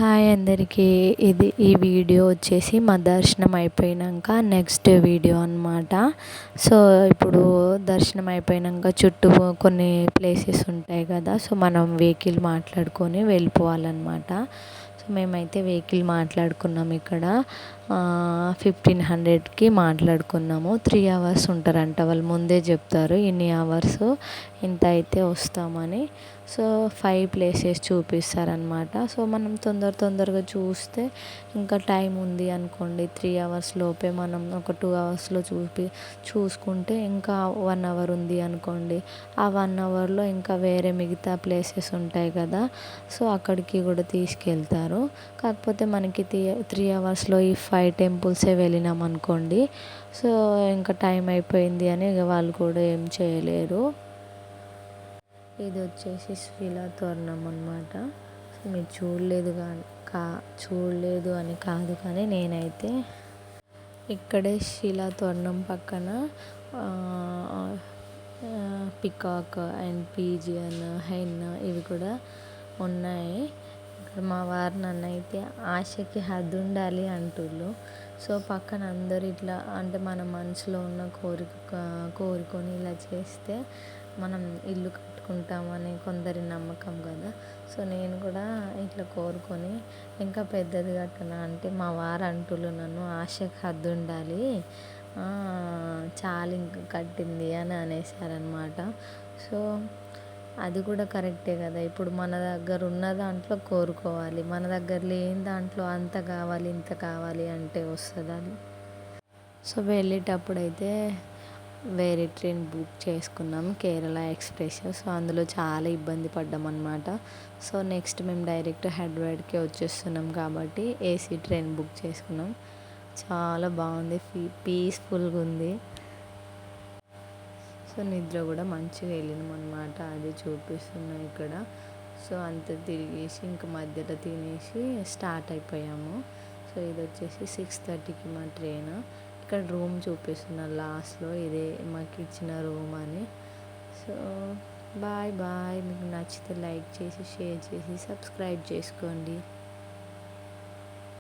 Hi అందరికీ. ఈ video వచ్చేసి మా దర్శనం అయిపోయినాక నెక్స్ట్ వీడియో అనమాట. సో ఇప్పుడు దర్శనం అయిపోయినాక చుట్టూ కొన్ని ప్లేసెస్ ఉంటాయి కదా, సో మనం వెహికల్ మాట్లాడుకొని వెళ్ళిపోవాలన్నమాట. సో మేమైతే వెహికల్ మాట్లాడుకున్నాం. ఇక్కడ 1500కి మాట్లాడుకున్నాము. 3 అవర్స్ ఉంటారంట, వాళ్ళు ముందే చెప్తారు ఇన్ని అవర్స్ ఇంత అయితే వస్తామని. So 5 places చూపిస్తారనమాట. సో మనం తొందరగా చూస్తే ఇంకా టైం ఉంది అనుకోండి, 3 అవర్స్ లోపే మనం ఒక 2 అవర్స్లో చూసుకుంటే ఇంకా 1 అవర్ ఉంది అనుకోండి, ఆ 1 అవర్లో ఇంకా వేరే మిగతా ప్లేసెస్ ఉంటాయి కదా, సో అక్కడికి కూడా తీసుకెళ్తారు. కాకపోతే మనకి 3 అవర్స్లో ఈ 5 టెంపుల్సే వెళ్ళినాం అనుకోండి, సో ఇంకా టైం అయిపోయింది అని వాళ్ళు కూడా ఏం చేయలేరు. ఇది వచ్చేసి శిలాతోరణం అనమాట. మీరు చూడలేదు అని కాదు, కానీ నేనైతే ఇక్కడే శిలాతోరణం పక్కన పికాక్ అండ్ పీజియన్, హెన్ ఇవి కూడా ఉన్నాయి. ఇక్కడ మా వారు నన్ను అయితే ఆశకి హద్దు ఉండాలి అంటుళ్ళు. సో పక్కన అందరు ఇట్లా అంటే మన మనసులో ఉన్న కోరుకొని ఇలా చేస్తే మనం ఇల్లు కట్టుకుంటామని కొందరి నమ్మకం కదా. సో నేను కూడా ఇట్లా కోరుకొని ఇంకా పెద్దది కట్టనా అంటే మా వారు అంటుళ్ళు నన్ను, ఆశకి హద్దు ఉండాలి, చాలా ఇంకా కట్టింది అని అనేసారనమాట. సో అది కూడా కరెక్టే కదా. ఇప్పుడు మన దగ్గర ఉన్న దాంట్లో కోరుకోవాలి, మన దగ్గర లేని దాంట్లో అంత కావాలి ఇంత కావాలి అంటే వస్తుందా? సో వెళ్ళేటప్పుడు అయితే వేరే ట్రైన్ బుక్ చేసుకున్నాం, కేరళ ఎక్స్ప్రెస్. సో అందులో చాలా ఇబ్బంది పడ్డాం అనమాట. సో నెక్స్ట్ మేము డైరెక్ట్ హైదరాబాద్కే వచ్చేస్తున్నాం కాబట్టి ఏసీ ట్రైన్ బుక్ చేసుకున్నాం. చాలా బాగుంది, పీస్ఫుల్గా ఉంది. సో నిద్ర కూడా మంచిగా వెళ్ళినాం అనమాట, అది చూపిస్తున్నాం ఇక్కడ. సో అంతా తిరిగేసి ఇంకా మధ్యలో తినేసి స్టార్ట్ అయిపోయాము. సో ఇది వచ్చేసి 6:30కి మా ట్రైన్. ఇక్కడ రూమ్ చూపిస్తున్నారు లాస్ట్లో, ఇదే మాకు ఇచ్చిన రూమ్ అని. So bye. మీకు నచ్చితే లైక్ చేసి, షేర్ చేసి, సబ్స్క్రైబ్ చేసుకోండి.